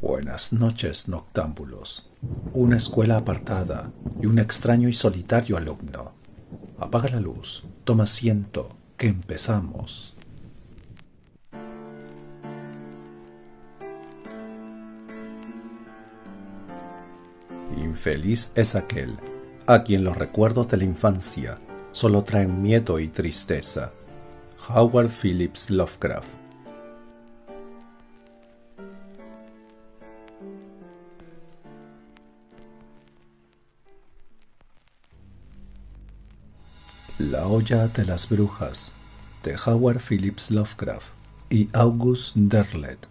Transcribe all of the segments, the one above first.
Buenas noches, noctámbulos. Una escuela apartada y un extraño y solitario alumno. Apaga la luz, toma asiento, que empezamos. Infeliz es aquel a quien los recuerdos de la infancia solo traen miedo y tristeza. Howard Phillips Lovecraft. La olla de las brujas, de Howard Phillips Lovecraft y August Derleth.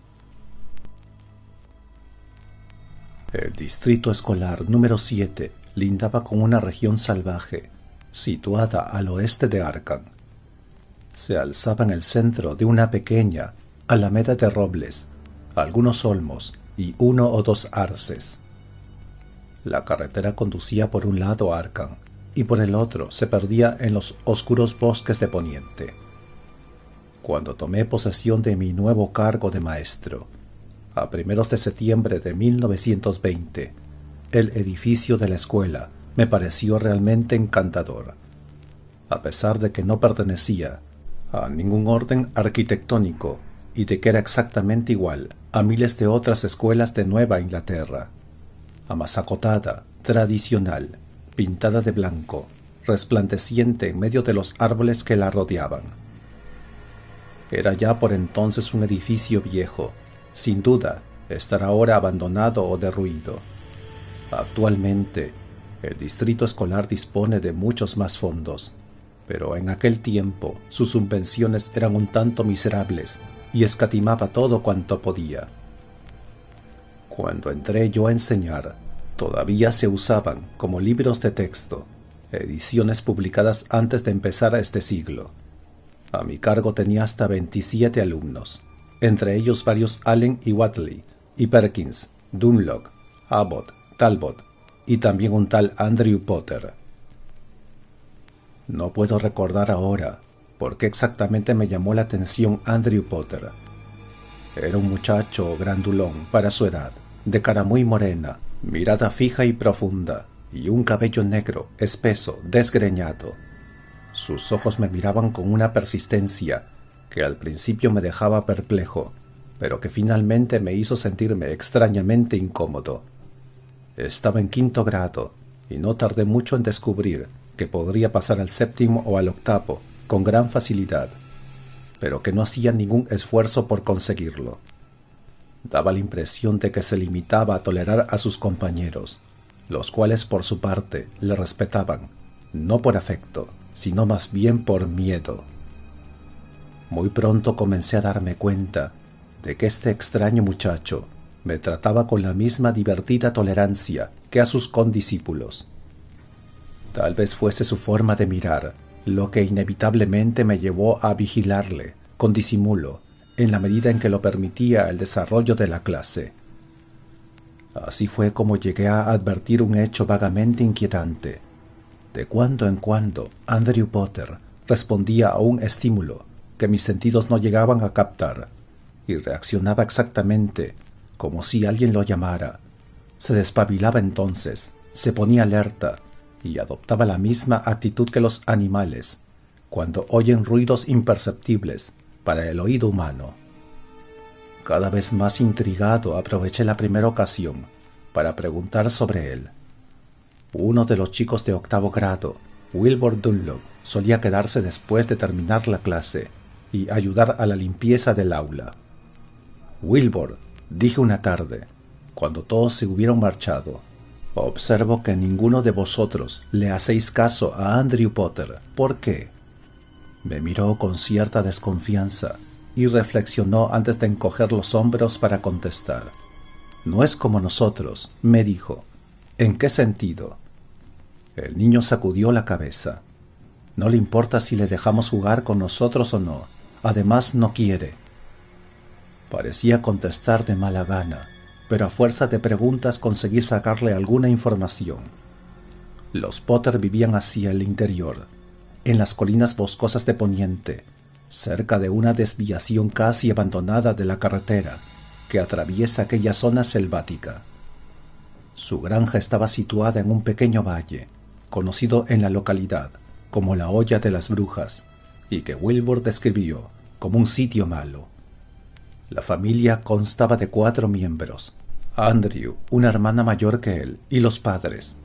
El distrito escolar número 7 lindaba con una región salvaje, situada al oeste de Arkham. Se alzaba en el centro de una pequeña alameda de robles, algunos olmos y uno o dos arces. La carretera conducía por un lado a Arkham y por el otro se perdía en los oscuros bosques de Poniente. Cuando tomé posesión de mi nuevo cargo de maestro, a primeros de septiembre de 1920, el edificio de la escuela me pareció realmente encantador. A pesar de que no pertenecía a ningún orden arquitectónico y de que era exactamente igual a miles de otras escuelas de Nueva Inglaterra, amazacotada, tradicional, pintada de blanco, resplandeciente en medio de los árboles que la rodeaban. Era ya por entonces un edificio viejo, sin duda estará ahora abandonado o derruido. Actualmente, el distrito escolar dispone de muchos más fondos, pero en aquel tiempo sus subvenciones eran un tanto miserables y escatimaba todo cuanto podía. Cuando entré yo a enseñar, todavía se usaban como libros de texto, ediciones publicadas antes de empezar este siglo. A mi cargo tenía hasta 27 alumnos, entre ellos varios Allen y Watley, y Perkins, Dunlop, Abbott, Talbot, y también un tal Andrew Potter. No puedo recordar ahora por qué exactamente me llamó la atención Andrew Potter. Era un muchacho grandulón para su edad, de cara muy morena, mirada fija y profunda, y un cabello negro, espeso, desgreñado. Sus ojos me miraban con una persistencia que al principio me dejaba perplejo, pero que finalmente me hizo sentirme extrañamente incómodo. Estaba en 5º grado, y no tardé mucho en descubrir que podría pasar al 7º o al 8º con gran facilidad, pero que no hacía ningún esfuerzo por conseguirlo. Daba la impresión de que se limitaba a tolerar a sus compañeros, los cuales por su parte le respetaban, no por afecto, sino más bien por miedo. Muy pronto comencé a darme cuenta de que este extraño muchacho me trataba con la misma divertida tolerancia que a sus condiscípulos. Tal vez fuese su forma de mirar lo que inevitablemente me llevó a vigilarle con disimulo en la medida en que lo permitía el desarrollo de la clase. Así fue como llegué a advertir un hecho vagamente inquietante. De cuando en cuando, Andrew Potter respondía a un estímulo que mis sentidos no llegaban a captar, y reaccionaba exactamente como si alguien lo llamara. Se despabilaba entonces, se ponía alerta, y adoptaba la misma actitud que los animales, cuando oyen ruidos imperceptibles para el oído humano. Cada vez más intrigado aproveché la primera ocasión para preguntar sobre él. Uno de los chicos de 8º grado, Wilbur Dunlop, solía quedarse después de terminar la clase y ayudar a la limpieza del aula. Wilbur, dije una tarde, cuando todos se hubieron marchado, observo que ninguno de vosotros le hacéis caso a Andrew Potter. ¿Por qué? Me miró con cierta desconfianza y reflexionó antes de encoger los hombros para contestar. No es como nosotros, me dijo. ¿En qué sentido? El niño sacudió la cabeza. No le importa si le dejamos jugar con nosotros o no. Además, no quiere. Parecía contestar de mala gana, pero a fuerza de preguntas conseguí sacarle alguna información. Los Potter vivían hacia el interior, en las colinas boscosas de Poniente, cerca de una desviación casi abandonada de la carretera, que atraviesa aquella zona selvática. Su granja estaba situada en un pequeño valle, conocido en la localidad como la Hoya de las Brujas, y que Wilbur describió como un sitio malo. La familia constaba de 4 miembros: Andrew, una hermana mayor que él, y los padres.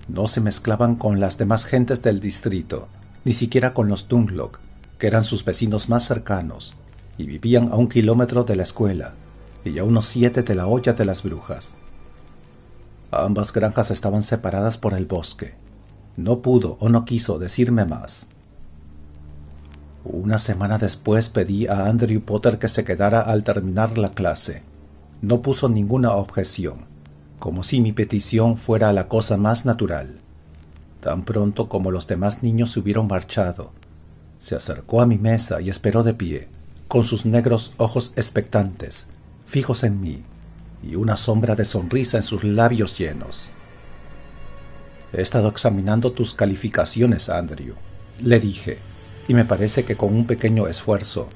No se mezclaban con las demás gentes del distrito, ni siquiera con los Dunlop, que eran sus vecinos más cercanos, y vivían a 1 kilómetro de la escuela y a unos 7 de la Hoya de las Brujas. Ambas granjas estaban separadas por el bosque. No pudo o no quiso decirme más. Una semana después pedí a Andrew Potter que se quedara al terminar la clase. No puso ninguna objeción, como si mi petición fuera la cosa más natural. Tan pronto como los demás niños se hubieron marchado, se acercó a mi mesa y esperó de pie, con sus negros ojos expectantes, fijos en mí, y una sombra de sonrisa en sus labios llenos. «He estado examinando tus calificaciones, Andrew», le dije, «y me parece que con un pequeño esfuerzo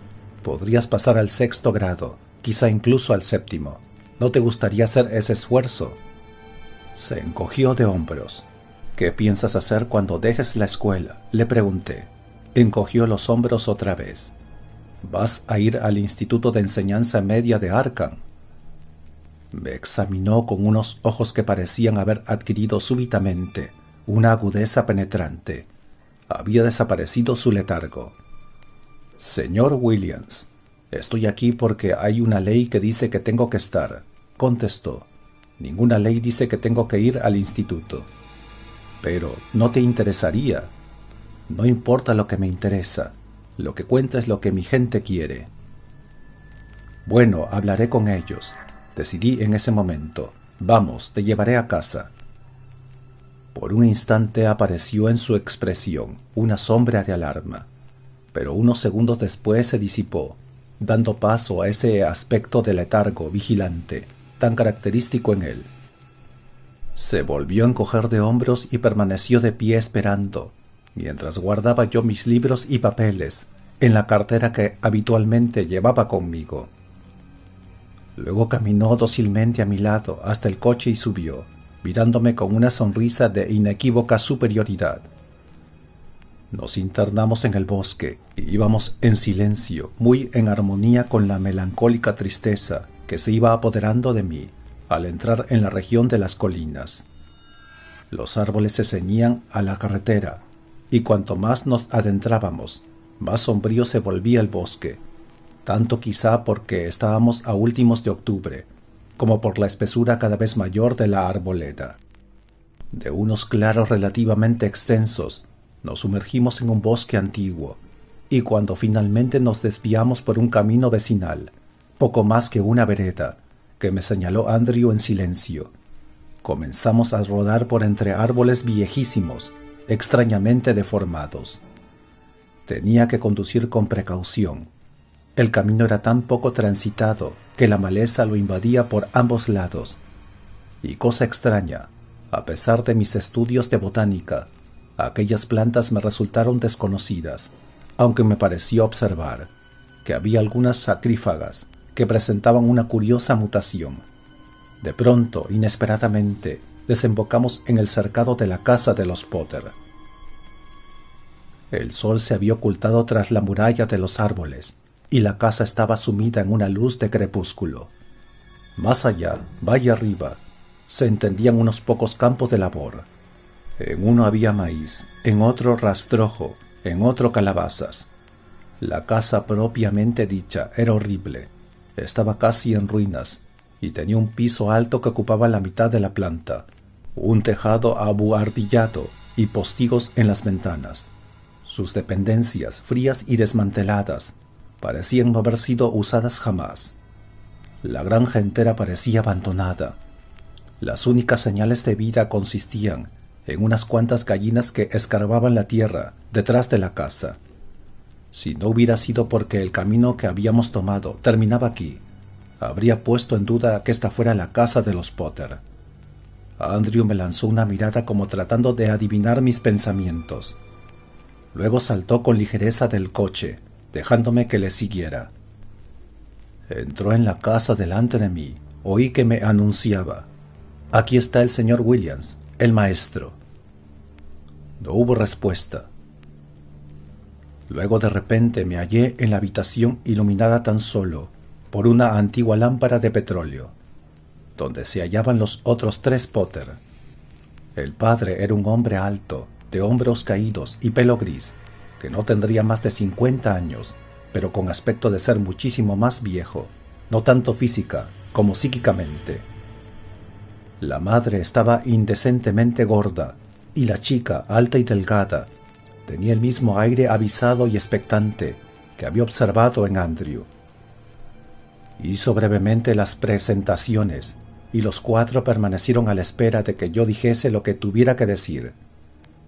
podrías pasar al 6º grado, quizá incluso al 7º. ¿No te gustaría hacer ese esfuerzo?» Se encogió de hombros. «¿Qué piensas hacer cuando dejes la escuela?», le pregunté. Encogió los hombros otra vez. «¿Vas a ir al Instituto de Enseñanza Media de Arkham?». Me examinó con unos ojos que parecían haber adquirido súbitamente una agudeza penetrante. Había desaparecido su letargo. «Señor Williams, estoy aquí porque hay una ley que dice que tengo que estar», contestó. «Ninguna ley dice que tengo que ir al instituto». «Pero no te interesaría». «No importa lo que me interesa. Lo que cuenta es lo que mi gente quiere». «Bueno, hablaré con ellos», decidí en ese momento. «Vamos, te llevaré a casa». Por un instante apareció en su expresión una sombra de alarma, pero unos segundos después se disipó, dando paso a ese aspecto de letargo vigilante tan característico en él. Se volvió a encoger de hombros y permaneció de pie esperando, mientras guardaba yo mis libros y papeles en la cartera que habitualmente llevaba conmigo. Luego caminó dócilmente a mi lado hasta el coche y subió, mirándome con una sonrisa de inequívoca superioridad. Nos internamos en el bosque y íbamos en silencio, muy en armonía con la melancólica tristeza que se iba apoderando de mí al entrar en la región de las colinas. Los árboles se ceñían a la carretera, y cuanto más nos adentrábamos, más sombrío se volvía el bosque, tanto quizá porque estábamos a últimos de octubre, como por la espesura cada vez mayor de la arboleda. De unos claros relativamente extensos, nos sumergimos en un bosque antiguo, y cuando finalmente nos desviamos por un camino vecinal, poco más que una vereda, que me señaló Andrew en silencio, comenzamos a rodar por entre árboles viejísimos, extrañamente deformados. Tenía que conducir con precaución. El camino era tan poco transitado que la maleza lo invadía por ambos lados. Y cosa extraña, a pesar de mis estudios de botánica, aquellas plantas me resultaron desconocidas, aunque me pareció observar que había algunas sacrífagas que presentaban una curiosa mutación. De pronto, inesperadamente, desembocamos en el cercado de la casa de los Potter. El sol se había ocultado tras la muralla de los árboles, y la casa estaba sumida en una luz de crepúsculo. Más allá, valle arriba, se entendían unos pocos campos de labor. En uno había maíz, en otro rastrojo, en otro calabazas. La casa propiamente dicha era horrible. Estaba casi en ruinas, y tenía un piso alto que ocupaba la mitad de la planta, un tejado abuhardillado y postigos en las ventanas. Sus dependencias, frías y desmanteladas, parecían no haber sido usadas jamás. La granja entera parecía abandonada. Las únicas señales de vida consistían en unas cuantas gallinas que escarbaban la tierra detrás de la casa. Si no hubiera sido porque el camino que habíamos tomado terminaba aquí, habría puesto en duda que esta fuera la casa de los Potter. Andrew me lanzó una mirada como tratando de adivinar mis pensamientos. Luego saltó con ligereza del coche, dejándome que le siguiera. Entró en la casa delante de mí. Oí que me anunciaba: «Aquí está el señor Williams, el maestro». No hubo respuesta. Luego de repente me hallé en la habitación iluminada tan solo por una antigua lámpara de petróleo, donde se hallaban los otros 3 Potter. El padre era un hombre alto, de hombros caídos y pelo gris, que no tendría más de 50 años, pero con aspecto de ser muchísimo más viejo, no tanto física como psíquicamente. La madre estaba indecentemente gorda, y la chica, alta y delgada, tenía el mismo aire avisado y expectante que había observado en Andrew. Hizo brevemente las presentaciones, y los 4 permanecieron a la espera de que yo dijese lo que tuviera que decir.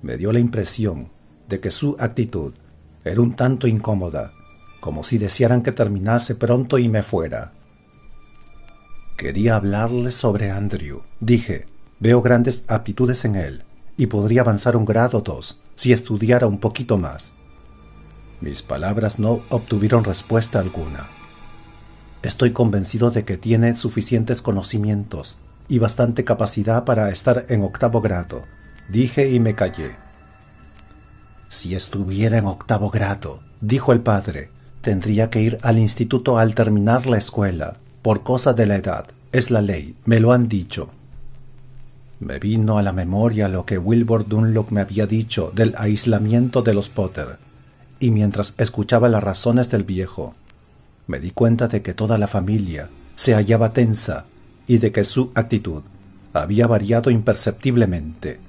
Me dio la impresión de que su actitud era un tanto incómoda, como si desearan que terminase pronto y me fuera. «Quería hablarles sobre Andrew», dije. «Veo grandes aptitudes en él, y podría avanzar un grado o 2 si estudiara un poquito más». Mis palabras no obtuvieron respuesta alguna. «Estoy convencido de que tiene suficientes conocimientos y bastante capacidad para estar en 8º grado», dije y me callé. «Si estuviera en 8º grado», dijo el padre, «tendría que ir al instituto al terminar la escuela, por cosa de la edad. Es la ley, me lo han dicho». Me vino a la memoria lo que Wilbur Dunlop me había dicho del aislamiento de los Potter, y mientras escuchaba las razones del viejo, me di cuenta de que toda la familia se hallaba tensa y de que su actitud había variado imperceptiblemente.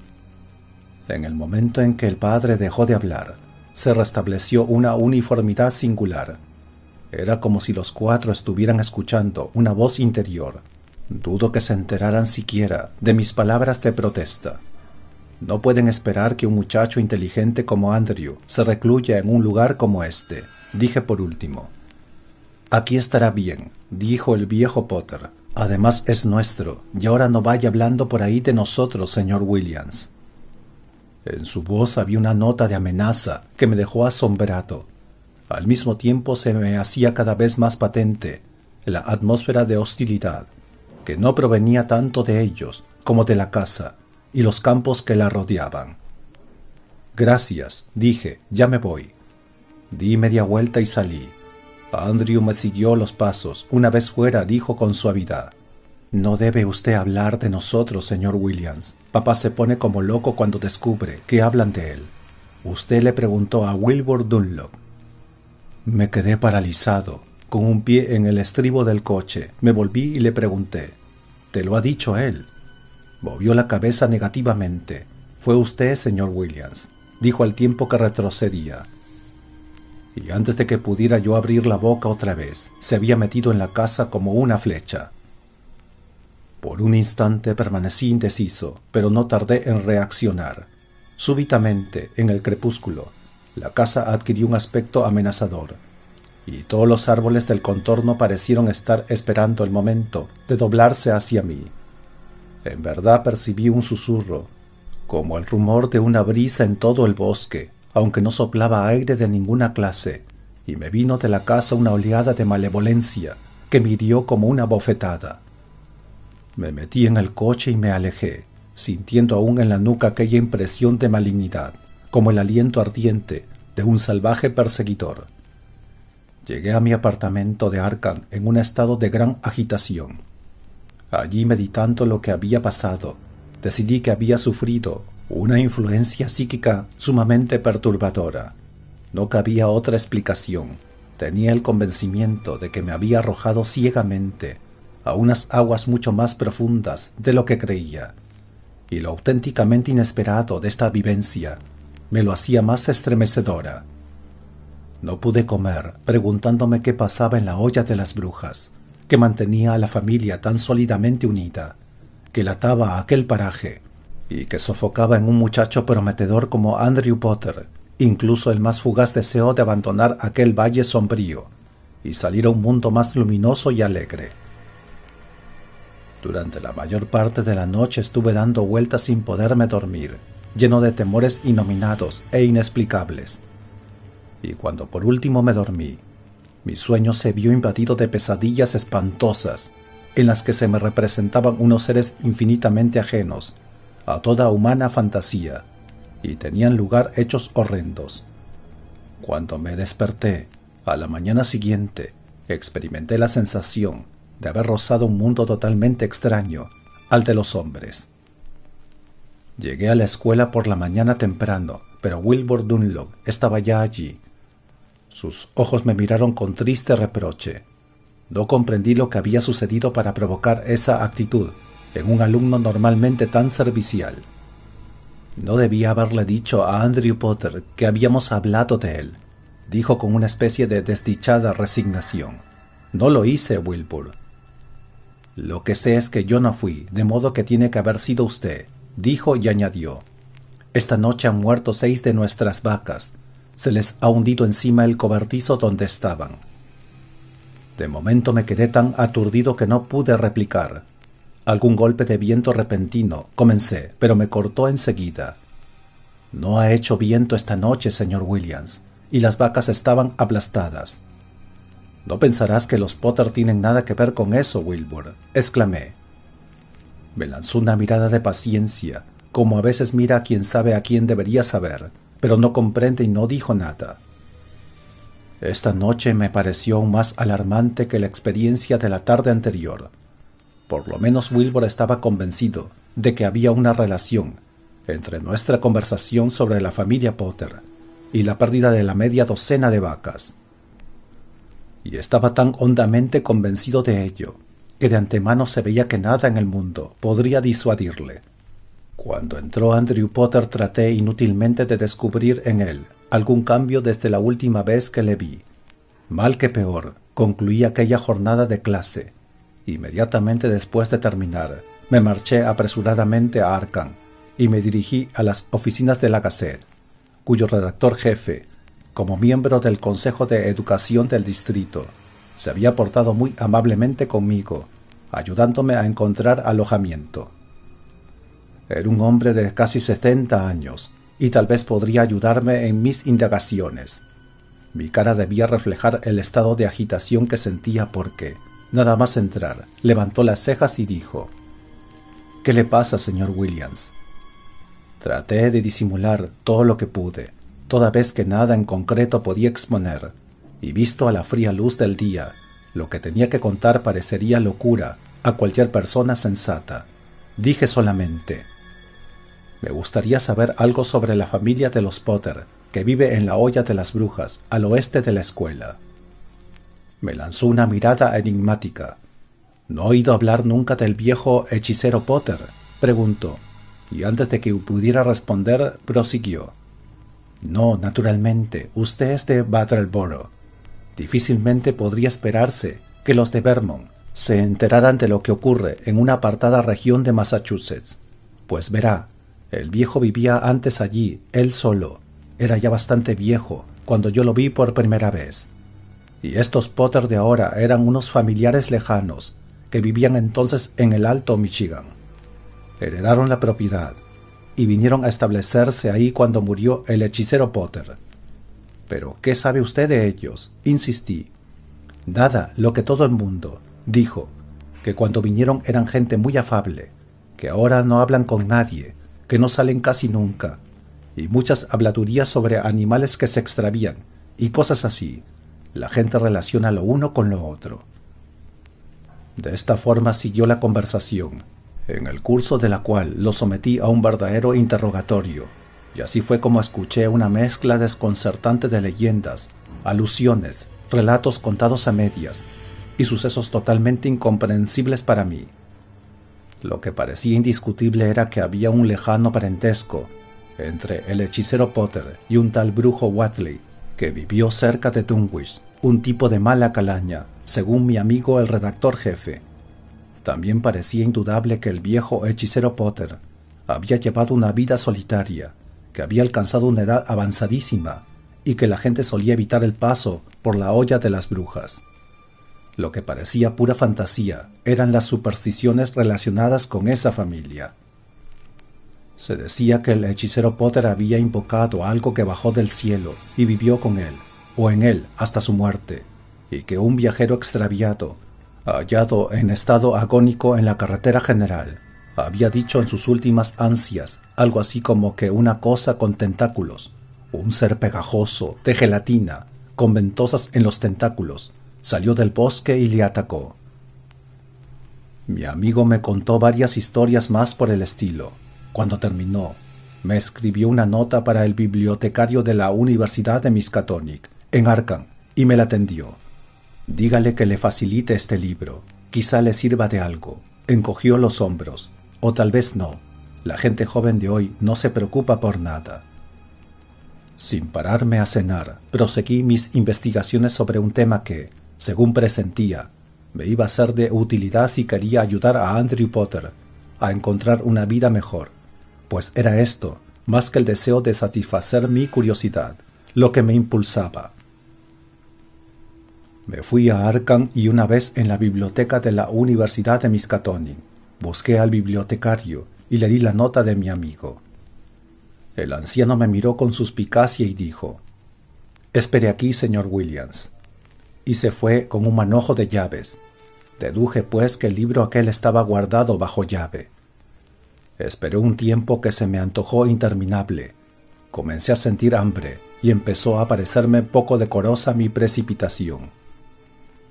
En el momento en que el padre dejó de hablar, se restableció una uniformidad singular. Era como si los 4 estuvieran escuchando una voz interior. Dudo que se enteraran siquiera de mis palabras de protesta. No pueden esperar que un muchacho inteligente como Andrew se recluya en un lugar como este, dije por último. «Aquí estará bien», dijo el viejo Potter. «Además es nuestro, y ahora no vaya hablando por ahí de nosotros, señor Williams». En su voz había una nota de amenaza que me dejó asombrado. Al mismo tiempo se me hacía cada vez más patente la atmósfera de hostilidad, que no provenía tanto de ellos como de la casa y los campos que la rodeaban. «Gracias», dije, «ya me voy». Di media vuelta y salí. Andrew me siguió los pasos. Una vez fuera, dijo con suavidad: «No debe usted hablar de nosotros, señor Williams. Papá se pone como loco cuando descubre que hablan de él». «¿Usted le preguntó a Wilbur Dunlop?» Me quedé paralizado, con un pie en el estribo del coche. Me volví y le pregunté: «¿Te lo ha dicho él?» Movió la cabeza negativamente. «Fue usted, señor Williams», dijo al tiempo que retrocedía. Y antes de que pudiera yo abrir la boca otra vez, se había metido en la casa como una flecha. Por un instante permanecí indeciso, pero no tardé en reaccionar. Súbitamente, en el crepúsculo, la casa adquirió un aspecto amenazador, y todos los árboles del contorno parecieron estar esperando el momento de doblarse hacia mí. En verdad percibí un susurro, como el rumor de una brisa en todo el bosque, aunque no soplaba aire de ninguna clase, y me vino de la casa una oleada de malevolencia que me hirió como una bofetada. Me metí en el coche y me alejé, sintiendo aún en la nuca aquella impresión de malignidad, como el aliento ardiente de un salvaje perseguidor. Llegué a mi apartamento de Arkham en un estado de gran agitación. Allí, meditando lo que había pasado, decidí que había sufrido una influencia psíquica sumamente perturbadora. No cabía otra explicación. Tenía el convencimiento de que me había arrojado ciegamente a unas aguas mucho más profundas de lo que creía, y lo auténticamente inesperado de esta vivencia me lo hacía más estremecedora. No pude comer, preguntándome qué pasaba en la olla de las brujas, que mantenía a la familia tan sólidamente unida, que la ataba a aquel paraje, y que sofocaba en un muchacho prometedor como Andrew Potter incluso el más fugaz deseo de abandonar aquel valle sombrío y salir a un mundo más luminoso y alegre. Durante la mayor parte de la noche estuve dando vueltas sin poderme dormir, lleno de temores innominados e inexplicables. Y cuando por último me dormí, Mi sueño se vio invadido de pesadillas espantosas, en las que se me representaban unos seres infinitamente ajenos a toda humana fantasía, y tenían lugar hechos horrendos. Cuando me desperté, a la mañana siguiente, experimenté la sensación de haber rozado un mundo totalmente extraño al de los hombres. Llegué a la escuela por la mañana temprano, pero Wilbur Dunlop estaba ya allí. Sus ojos me miraron con triste reproche. No comprendí lo que había sucedido para provocar esa actitud en un alumno normalmente tan servicial. No debía haberle dicho a Andrew Potter que habíamos hablado de él, dijo con una especie de desdichada resignación. No lo hice, Wilbur. Lo que sé es que yo no fui, de modo que tiene que haber sido usted, dijo y añadió. Esta noche han muerto 6 de nuestras vacas. Se les ha hundido encima el cobertizo donde estaban. De momento me quedé tan aturdido que no pude replicar. Algún golpe de viento repentino, comencé, pero me cortó enseguida. No ha hecho viento esta noche, señor Williams, y las vacas estaban aplastadas. No pensarás que los Potter tienen nada que ver con eso, Wilbur, exclamé. Me lanzó una mirada de paciencia, como a veces mira a quien sabe a quién debería saber, pero no comprende y no dijo nada. Esta noche me pareció aún más alarmante que la experiencia de la tarde anterior. Por lo menos Wilbur estaba convencido de que había una relación entre nuestra conversación sobre la familia Potter y la pérdida de la media docena de vacas. Y estaba tan hondamente convencido de ello, que de antemano se veía que nada en el mundo podría disuadirle. Cuando entró Andrew Potter traté inútilmente de descubrir en él algún cambio desde la última vez que le vi. Mal que peor, concluí aquella jornada de clase. Inmediatamente después de terminar, me marché apresuradamente a Arkham y me dirigí a las oficinas de la Gazette, cuyo redactor jefe, como miembro del Consejo de Educación del distrito, se había portado muy amablemente conmigo, ayudándome a encontrar alojamiento. Era un hombre de casi 70 años, y tal vez podría ayudarme en mis indagaciones. Mi cara debía reflejar el estado de agitación que sentía porque, nada más entrar, levantó las cejas y dijo: «¿Qué le pasa, señor Williams?» Traté de disimular todo lo que pude, toda vez que nada en concreto podía exponer, y visto a la fría luz del día, lo que tenía que contar parecería locura a cualquier persona sensata. Dije solamente: «Me gustaría saber algo sobre la familia de los Potter, que vive en la Hoya de las Brujas, al oeste de la escuela». Me lanzó una mirada enigmática. «¿No ha oído hablar nunca del viejo hechicero Potter?», preguntó, y antes de que pudiera responder, prosiguió: «No, naturalmente, usted es de Brattleboro. Difícilmente podría esperarse que los de Vermont se enteraran de lo que ocurre en una apartada región de Massachusetts. Pues verá, el viejo vivía antes allí, él solo. Era ya bastante viejo cuando yo lo vi por primera vez. Y estos Potter de ahora eran unos familiares lejanos que vivían entonces en el Alto Michigan. Heredaron la propiedad y vinieron a establecerse ahí cuando murió el hechicero Potter. «¿Pero qué sabe usted de ellos?», insistí. «Nada, lo que todo el mundo», dijo, «que cuando vinieron eran gente muy afable, que ahora no hablan con nadie, que no salen casi nunca, y muchas habladurías sobre animales que se extravían, y cosas así. La gente relaciona lo uno con lo otro». De esta forma siguió la conversación, en el curso de la cual lo sometí a un verdadero interrogatorio, y así fue como escuché una mezcla desconcertante de leyendas, alusiones, relatos contados a medias, y sucesos totalmente incomprensibles para mí. Lo que parecía indiscutible era que había un lejano parentesco entre el hechicero Potter y un tal brujo Whatley, que vivió cerca de Dunwich, un tipo de mala calaña, según mi amigo el redactor jefe. También parecía indudable que el viejo hechicero Potter había llevado una vida solitaria, que había alcanzado una edad avanzadísima y que la gente solía evitar el paso por la Hoya de las Brujas. Lo que parecía pura fantasía eran las supersticiones relacionadas con esa familia. Se decía que el hechicero Potter había invocado a algo que bajó del cielo y vivió con él, o en él, hasta su muerte, y que un viajero extraviado, hallado en estado agónico en la carretera general, había dicho en sus últimas ansias algo así como que una cosa con tentáculos, un ser pegajoso, de gelatina, con ventosas en los tentáculos, salió del bosque y le atacó. Mi amigo me contó varias historias más por el estilo. Cuando terminó, me escribió una nota para el bibliotecario de la Universidad de Miskatonic, en Arkham, y me la tendió. Dígale que le facilite este libro, quizá le sirva de algo. Encogió los hombros, o tal vez no. La gente joven de hoy no se preocupa por nada. Sin pararme a cenar, proseguí mis investigaciones sobre un tema que, según presentía, me iba a ser de utilidad si quería ayudar a Andrew Potter a encontrar una vida mejor, pues era esto, más que el deseo de satisfacer mi curiosidad, lo que me impulsaba. Me fui a Arkham y una vez en la biblioteca de la Universidad de Miskatonic, busqué al bibliotecario y le di la nota de mi amigo. El anciano me miró con suspicacia y dijo: «Espere aquí, señor Williams», y se fue con un manojo de llaves. Deduje, pues, que el libro aquel estaba guardado bajo llave. Esperé un tiempo que se me antojó interminable. Comencé a sentir hambre y empezó a parecerme poco decorosa mi precipitación.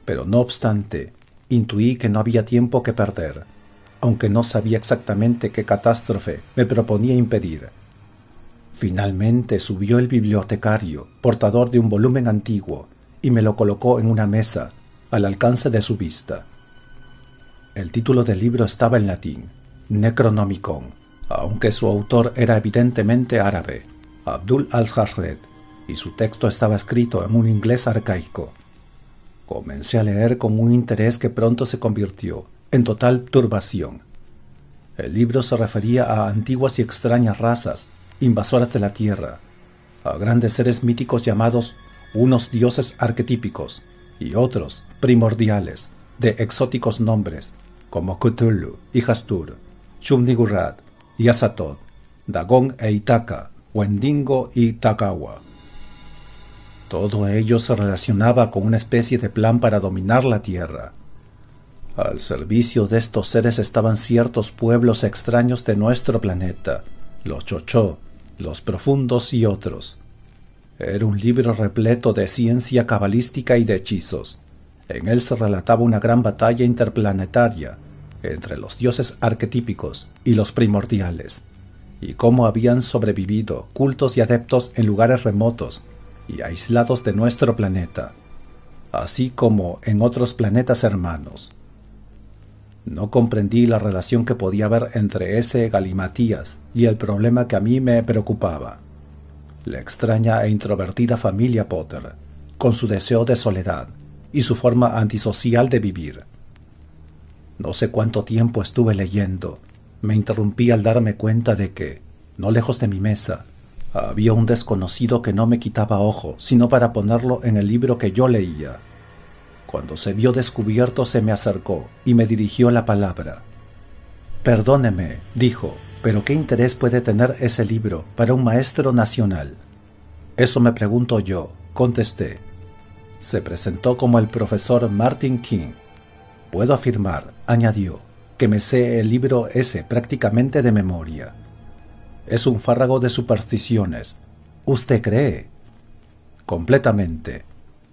Pero no obstante, intuí que no había tiempo que perder, aunque no sabía exactamente qué catástrofe me proponía impedir. Finalmente subió el bibliotecario, portador de un volumen antiguo, y me lo colocó en una mesa, al alcance de su vista. El título del libro estaba en latín, Necronomicon, aunque su autor era evidentemente árabe, Abdul al-Harred, y su texto estaba escrito en un inglés arcaico. Comencé a leer con un interés que pronto se convirtió en total turbación. El libro se refería a antiguas y extrañas razas, invasoras de la tierra, a grandes seres míticos llamados unos dioses arquetípicos y otros primordiales, de exóticos nombres, como Cthulhu y Hastur, Chum-Nigurad y Azathoth, Dagón e Ithaca, Wendigo y Tagawa. Todo ello se relacionaba con una especie de plan para dominar la tierra. Al servicio de estos seres estaban ciertos pueblos extraños de nuestro planeta, los Chochó, los Profundos y otros. Era un libro repleto de ciencia cabalística y de hechizos. En él se relataba una gran batalla interplanetaria entre los dioses arquetípicos y los primordiales, y cómo habían sobrevivido cultos y adeptos en lugares remotos y aislados de nuestro planeta, así como en otros planetas hermanos. No comprendí la relación que podía haber entre ese galimatías y el problema que a mí me preocupaba, la extraña e introvertida familia Potter, con su deseo de soledad y su forma antisocial de vivir. No sé cuánto tiempo estuve leyendo. Me interrumpí al darme cuenta de que, no lejos de mi mesa, había un desconocido que no me quitaba ojo, sino para ponerlo en el libro que yo leía. Cuando se vio descubierto, se me acercó y me dirigió la palabra. «Perdóneme», dijo, «pero ¿qué interés puede tener ese libro para un maestro nacional?» «Eso me pregunto yo», contesté. Se presentó como el profesor Martin King. «Puedo afirmar», añadió, «que me sé el libro ese prácticamente de memoria. Es un fárrago de supersticiones. ¿Usted cree?» «Completamente.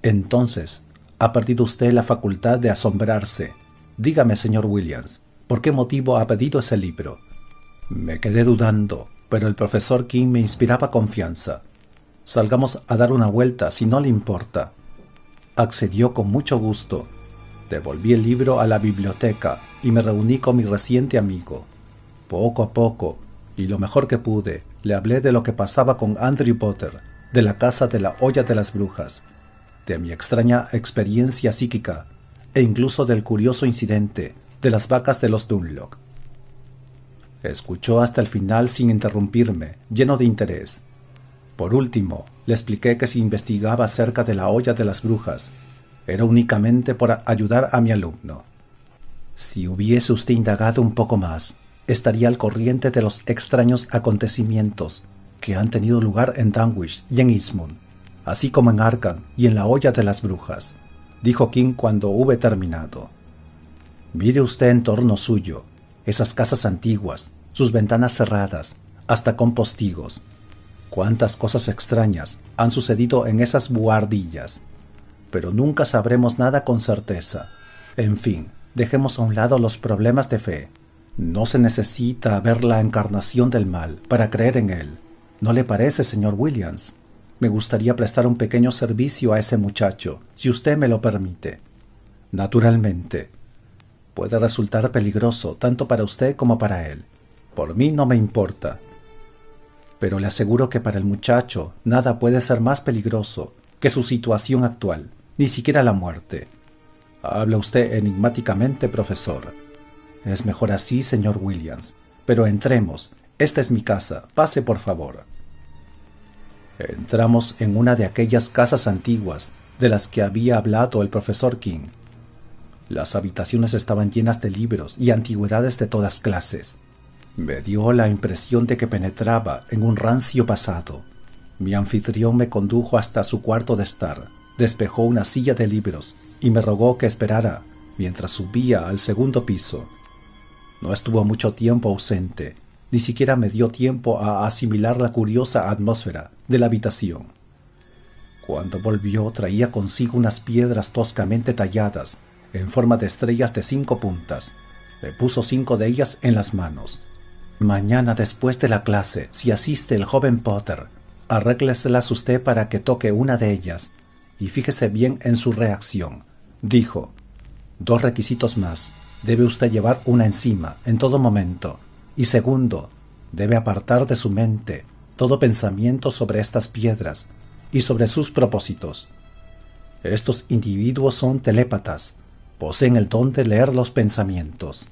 Entonces, ha perdido usted la facultad de asombrarse. Dígame, señor Williams, ¿por qué motivo ha pedido ese libro?» Me quedé dudando, pero el profesor King me inspiraba confianza. «Salgamos a dar una vuelta, si no le importa». Accedió con mucho gusto. Devolví el libro a la biblioteca y me reuní con mi reciente amigo. Poco a poco, y lo mejor que pude, le hablé de lo que pasaba con Andrew Potter, de la casa de la olla de las brujas, de mi extraña experiencia psíquica e incluso del curioso incidente de las vacas de los Dunlop. Escuchó hasta el final sin interrumpirme, lleno de interés. Por último, le expliqué que si investigaba acerca de la olla de las brujas, era únicamente por ayudar a mi alumno. Si hubiese usted indagado un poco más, estaría al corriente de los extraños acontecimientos que han tenido lugar en Dunwich y en Eastmoor, así como en Arkham y en la olla de las brujas. dijo King cuando hube terminado. Mire usted en torno suyo, esas casas antiguas, sus ventanas cerradas, hasta con postigos. Cuántas cosas extrañas han sucedido en esas buhardillas. Pero nunca sabremos nada con certeza. En fin, dejemos a un lado los problemas de fe. No se necesita ver la encarnación del mal para creer en él. ¿No le parece, señor Williams? Me gustaría prestar un pequeño servicio a ese muchacho, si usted me lo permite. Naturalmente. Puede resultar peligroso tanto para usted como para él. Por mí no me importa. Pero le aseguro que para el muchacho nada puede ser más peligroso que su situación actual, ni siquiera la muerte. Habla usted enigmáticamente, profesor. Es mejor así, señor Williams. Pero entremos. Esta es mi casa. Pase, por favor. Entramos en una de aquellas casas antiguas de las que había hablado el profesor King. Las habitaciones estaban llenas de libros y antigüedades de todas clases. Me dio la impresión de que penetraba en un rancio pasado. Mi anfitrión me condujo hasta su cuarto de estar, despejó una silla de libros y me rogó que esperara mientras subía al segundo piso. No estuvo mucho tiempo ausente, ni siquiera me dio tiempo a asimilar la curiosa atmósfera de la habitación. Cuando volvió traía consigo unas piedras toscamente talladas en forma de estrellas de 5 puntas. Me puso 5 de ellas en las manos. Mañana después de la clase, si asiste el joven Potter, arrégleselas usted para que toque una de ellas y fíjese bien en su reacción, dijo. 2 requisitos más. Debe usted llevar una encima en todo momento. Y segundo, debe apartar de su mente todo pensamiento sobre estas piedras y sobre sus propósitos. Estos individuos son telépatas, poseen el don de leer los pensamientos.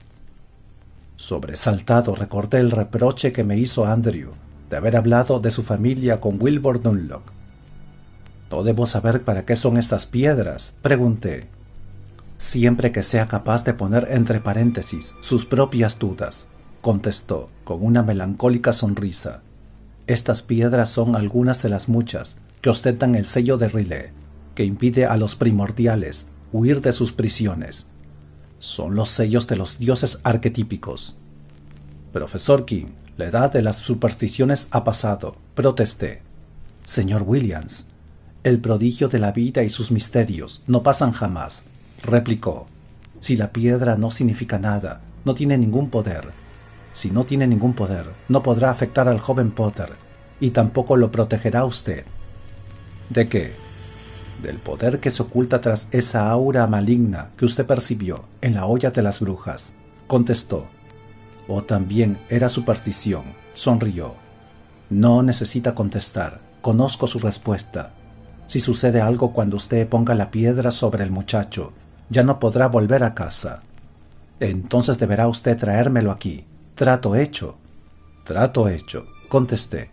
Sobresaltado recordé el reproche que me hizo Andrew de haber hablado de su familia con Wilbur Dunlop. ¿No debo saber para qué son estas piedras?, pregunté. Siempre que sea capaz de poner entre paréntesis sus propias dudas, contestó con una melancólica sonrisa. Estas piedras son algunas de las muchas que ostentan el sello de Riley, que impide a los primordiales huir de sus prisiones. Son los sellos de los dioses arquetípicos. Profesor King, la edad de las supersticiones ha pasado, protesté. Señor Williams, el prodigio de la vida y sus misterios no pasan jamás, replicó. Si la piedra no significa nada, no tiene ningún poder. Si no tiene ningún poder, no podrá afectar al joven Potter, y tampoco lo protegerá usted. ¿De qué? Del poder que se oculta tras esa aura maligna que usted percibió en la olla de las brujas, contestó. O también era superstición, sonrió. No necesita contestar, conozco su respuesta. Si sucede algo cuando usted ponga la piedra sobre el muchacho, ya no podrá volver a casa. Entonces deberá usted traérmelo aquí. Trato hecho, contesté.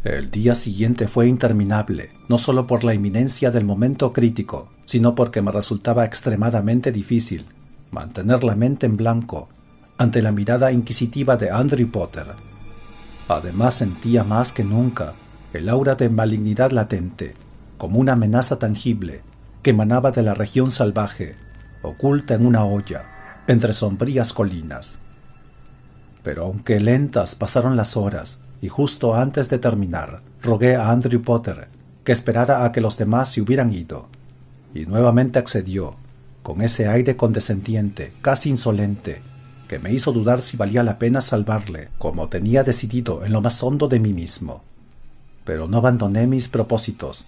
El día siguiente fue interminable, no solo por la inminencia del momento crítico, sino porque me resultaba extremadamente difícil mantener la mente en blanco ante la mirada inquisitiva de Andrew Potter. Además sentía más que nunca el aura de malignidad latente, como una amenaza tangible que emanaba de la región salvaje, oculta en una olla, entre sombrías colinas. Pero aunque lentas pasaron las horas, y justo antes de terminar, rogué a Andrew Potter que esperara a que los demás se hubieran ido, y nuevamente accedió, con ese aire condescendiente, casi insolente, que me hizo dudar si valía la pena salvarle, como tenía decidido en lo más hondo de mí mismo. Pero no abandoné mis propósitos.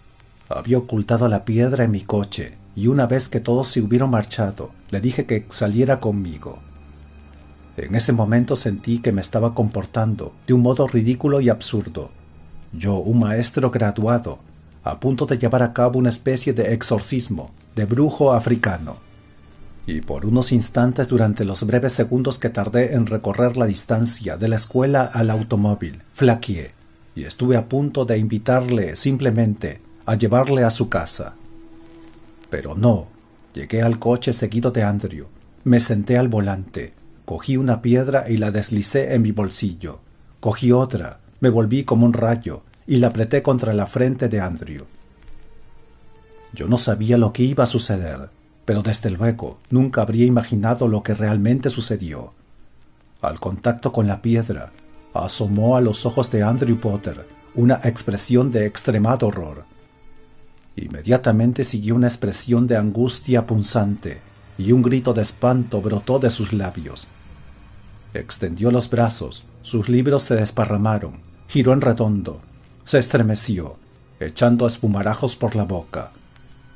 Había ocultado la piedra en mi coche, y una vez que todos se hubieron marchado, le dije que saliera conmigo. En ese momento sentí que me estaba comportando de un modo ridículo y absurdo. Yo, un maestro graduado, a punto de llevar a cabo una especie de exorcismo, de brujo africano. Y por unos instantes, durante los breves segundos que tardé en recorrer la distancia de la escuela al automóvil, flaqueé, y estuve a punto de invitarle simplemente a llevarle a su casa. Pero no, llegué al coche seguido de Andrew, me senté al volante, cogí una piedra y la deslicé en mi bolsillo. Cogí otra, me volví como un rayo y la apreté contra la frente de Andrew. Yo no sabía lo que iba a suceder, pero desde luego nunca habría imaginado lo que realmente sucedió. Al contacto con la piedra, asomó a los ojos de Andrew Potter una expresión de extremado horror. Inmediatamente siguió una expresión de angustia punzante y un grito de espanto brotó de sus labios. Extendió los brazos, sus libros se desparramaron, giró en redondo, se estremeció, echando espumarajos por la boca,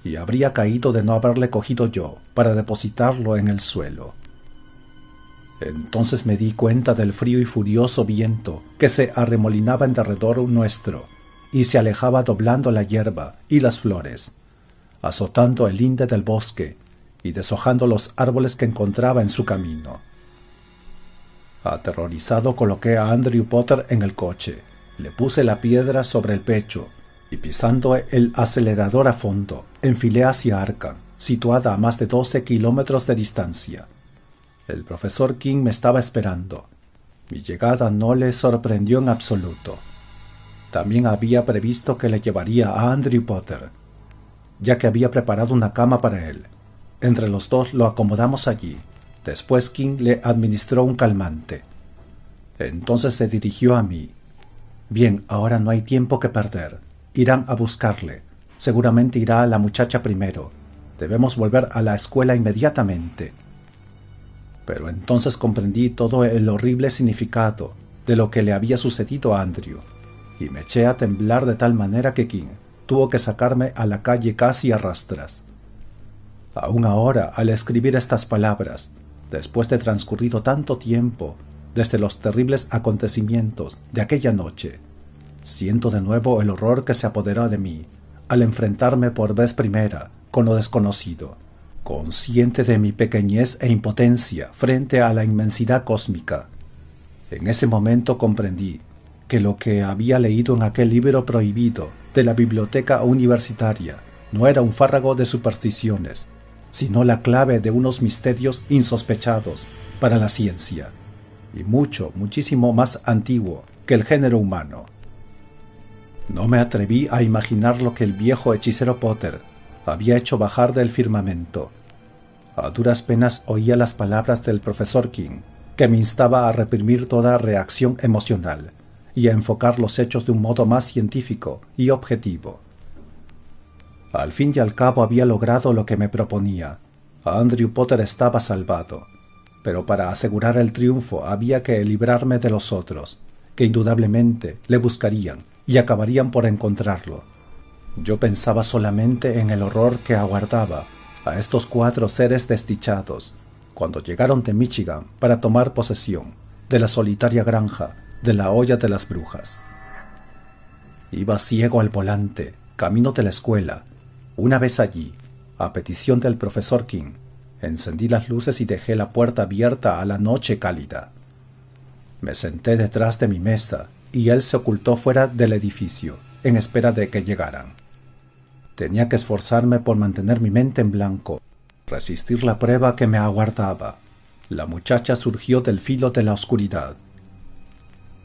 y habría caído de no haberle cogido yo para depositarlo en el suelo. Entonces me di cuenta del frío y furioso viento que se arremolinaba en derredor nuestro y se alejaba doblando la hierba y las flores, azotando el linde del bosque y deshojando los árboles que encontraba en su camino. Aterrorizado coloqué a Andrew Potter en el coche, le puse la piedra sobre el pecho y pisando el acelerador a fondo, enfilé hacia Arkham, situada a más de 12 kilómetros de distancia. El profesor King me estaba esperando. Mi llegada no le sorprendió en absoluto. También había previsto que le llevaría a Andrew Potter, ya que había preparado una cama para él. Entre los dos lo acomodamos allí. Después King le administró un calmante. Entonces se dirigió a mí. Bien, ahora no hay tiempo que perder. Irán a buscarle. Seguramente irá la muchacha primero. Debemos volver a la escuela inmediatamente. Pero entonces comprendí todo el horrible significado de lo que le había sucedido a Andrew, y me eché a temblar de tal manera que King tuvo que sacarme a la calle casi a rastras. Aún ahora, al escribir estas palabras, después de transcurrido tanto tiempo desde los terribles acontecimientos de aquella noche, siento de nuevo el horror que se apoderó de mí al enfrentarme por vez primera con lo desconocido, consciente de mi pequeñez e impotencia frente a la inmensidad cósmica. En ese momento comprendí que lo que había leído en aquel libro prohibido de la biblioteca universitaria no era un fárrago de supersticiones, sino la clave de unos misterios insospechados para la ciencia, y muchísimo más antiguo que el género humano. No me atreví a imaginar lo que el viejo hechicero Potter había hecho bajar del firmamento. A duras penas oía las palabras del profesor King, que me instaba a reprimir toda reacción emocional y a enfocar los hechos de un modo más científico y objetivo. Al fin y al cabo había logrado lo que me proponía. Andrew Potter estaba salvado, pero para asegurar el triunfo había que librarme de los otros, que indudablemente le buscarían y acabarían por encontrarlo. Yo pensaba solamente en el horror que aguardaba a estos 4 seres desdichados cuando llegaron de Michigan para tomar posesión de la solitaria granja de la Hoya de las Brujas. Iba ciego al volante, camino de la escuela. Una vez allí, a petición del profesor King, encendí las luces y dejé la puerta abierta a la noche cálida. Me senté detrás de mi mesa y él se ocultó fuera del edificio, en espera de que llegaran. Tenía que esforzarme por mantener mi mente en blanco, resistir la prueba que me aguardaba. La muchacha surgió del filo de la oscuridad.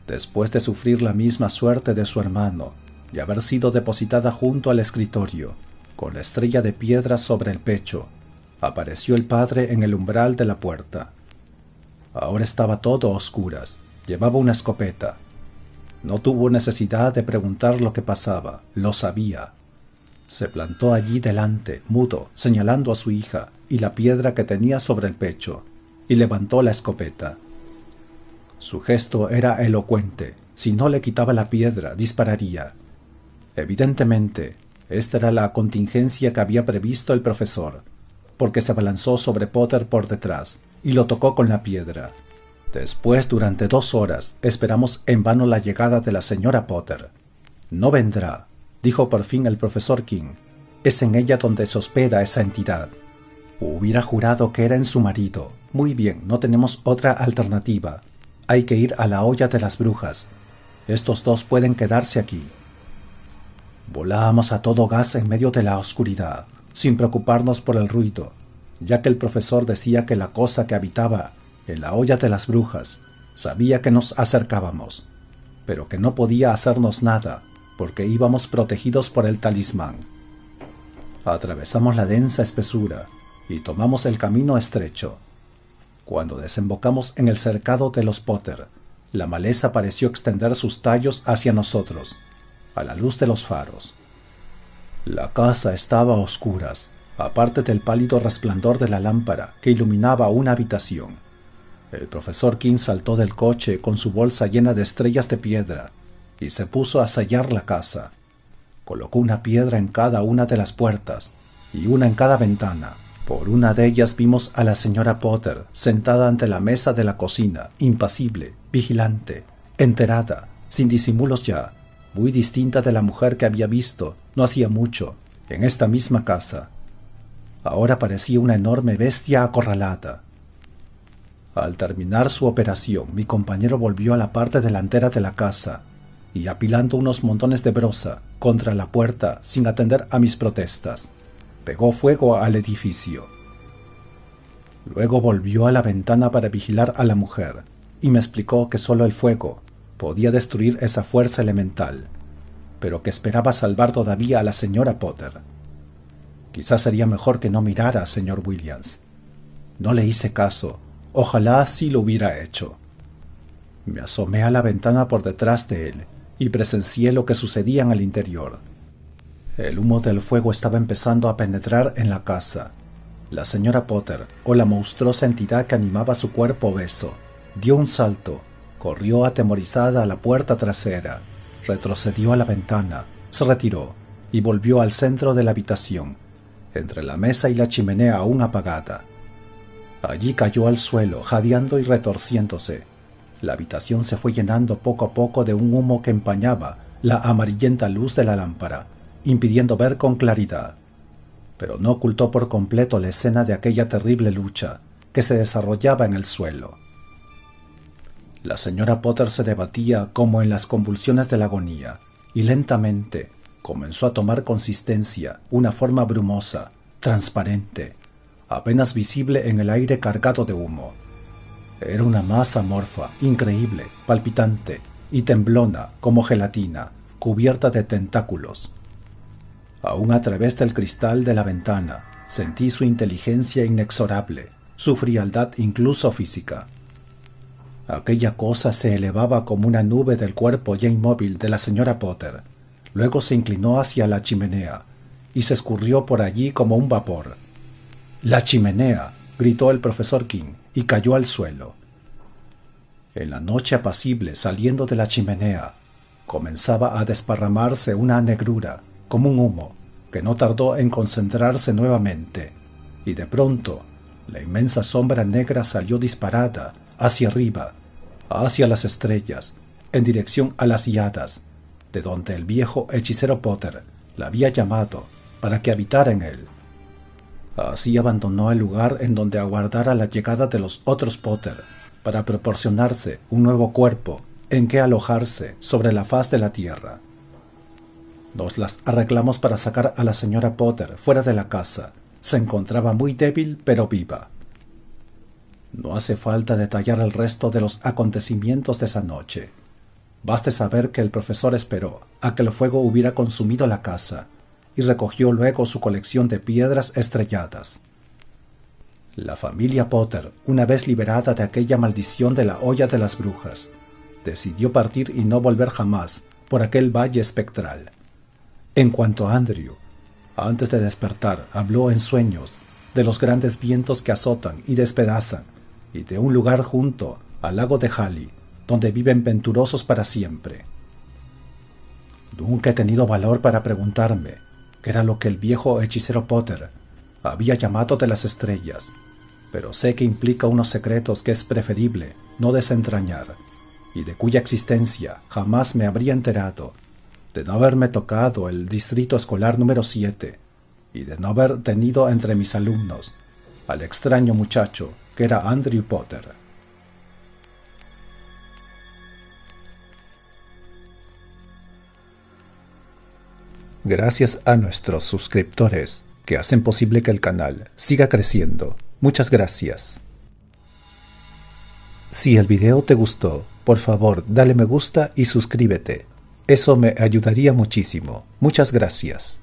Después de sufrir la misma suerte de su hermano y haber sido depositada junto al escritorio, con la estrella de piedra sobre el pecho, apareció el padre en el umbral de la puerta. Ahora estaba todo a oscuras. Llevaba una escopeta. No tuvo necesidad de preguntar lo que pasaba, lo sabía. Se plantó allí delante, mudo, señalando a su hija y la piedra que tenía sobre el pecho, y levantó la escopeta. Su gesto era elocuente. Si no le quitaba la piedra, dispararía. Evidentemente, esta era la contingencia que había previsto el profesor, porque se abalanzó sobre Potter por detrás y lo tocó con la piedra. Después, durante 2 horas, esperamos en vano la llegada de la señora Potter. «No vendrá», dijo por fin el profesor King. «Es en ella donde se hospeda esa entidad». Hubiera jurado que era en su marido. «Muy bien, no tenemos otra alternativa. Hay que ir a la Hoya de las Brujas. Estos 2 pueden quedarse aquí». Volábamos a todo gas en medio de la oscuridad, sin preocuparnos por el ruido, ya que el profesor decía que la cosa que habitaba en la Hoya de las Brujas sabía que nos acercábamos, pero que no podía hacernos nada porque íbamos protegidos por el talismán. Atravesamos la densa espesura y tomamos el camino estrecho. Cuando desembocamos en el cercado de los Potter, la maleza pareció extender sus tallos hacia nosotros, a la luz de los faros. La casa estaba a oscuras, aparte del pálido resplandor de la lámpara que iluminaba una habitación. El profesor King saltó del coche con su bolsa llena de estrellas de piedra y se puso a sellar la casa. Colocó una piedra en cada una de las puertas y una en cada ventana. Por una de ellas vimos a la señora Potter sentada ante la mesa de la cocina, impasible, vigilante, enterada, sin disimulos ya, muy distinta de la mujer que había visto no hacía mucho en esta misma casa. Ahora parecía una enorme bestia acorralada. Al terminar su operación, mi compañero volvió a la parte delantera de la casa y, apilando unos montones de broza contra la puerta sin atender a mis protestas, pegó fuego al edificio. Luego volvió a la ventana para vigilar a la mujer y me explicó que solo el fuego podía destruir esa fuerza elemental, pero que esperaba salvar todavía a la señora Potter. Quizás sería mejor que no mirara, señor Williams. No le hice caso. Ojalá sí lo hubiera hecho. Me asomé a la ventana por detrás de él y presencié lo que sucedía en el interior. El humo del fuego estaba empezando a penetrar en la casa. La señora Potter, o la monstruosa entidad que animaba su cuerpo obeso, dio un salto, corrió atemorizada a la puerta trasera, retrocedió a la ventana, se retiró y volvió al centro de la habitación, entre la mesa y la chimenea aún apagada. Allí cayó al suelo, jadeando y retorciéndose. La habitación se fue llenando poco a poco de un humo que empañaba la amarillenta luz de la lámpara, impidiendo ver con claridad, pero no ocultó por completo la escena de aquella terrible lucha que se desarrollaba en el suelo. La señora Potter se debatía como en las convulsiones de la agonía, y lentamente comenzó a tomar consistencia una forma brumosa, transparente, apenas visible en el aire cargado de humo. Era una masa amorfa, increíble, palpitante y temblona como gelatina, cubierta de tentáculos. Aún a través del cristal de la ventana sentí su inteligencia inexorable, su frialdad incluso física. Aquella cosa se elevaba como una nube del cuerpo ya inmóvil de la señora Potter. Luego se inclinó hacia la chimenea y se escurrió por allí como un vapor. ¡La chimenea!, gritó el profesor King y cayó al suelo. En la noche apacible, saliendo de la chimenea, comenzaba a desparramarse una negrura, como un humo, que no tardó en concentrarse nuevamente, y de pronto la inmensa sombra negra salió disparada hacia arriba, hacia las estrellas, en dirección a las Yadas, de donde el viejo hechicero Potter la había llamado para que habitara en él. Así abandonó el lugar en donde aguardara la llegada de los otros Potter, para proporcionarse un nuevo cuerpo en que alojarse sobre la faz de la tierra. Nos las arreglamos para sacar a la señora Potter fuera de la casa. Se encontraba muy débil pero viva. No hace falta detallar el resto de los acontecimientos de esa noche. Baste saber que el profesor esperó a que el fuego hubiera consumido la casa y recogió luego su colección de piedras estrelladas. La familia Potter, una vez liberada de aquella maldición de la olla de las brujas, decidió partir y no volver jamás por aquel valle espectral. En cuanto a Andrew, antes de despertar habló en sueños de los grandes vientos que azotan y despedazan y de un lugar junto al lago de Halley, donde viven venturosos para siempre. Nunca he tenido valor para preguntarme qué era lo que el viejo hechicero Potter había llamado de las estrellas, pero sé que implica unos secretos que es preferible no desentrañar, y de cuya existencia jamás me habría enterado, de no haberme tocado el distrito escolar número 7, y de no haber tenido entre mis alumnos al extraño muchacho que era Andrew Potter. Gracias a nuestros suscriptores que hacen posible que el canal siga creciendo. Muchas gracias. Si el video te gustó, por favor dale me gusta y suscríbete. Eso me ayudaría muchísimo. Muchas gracias.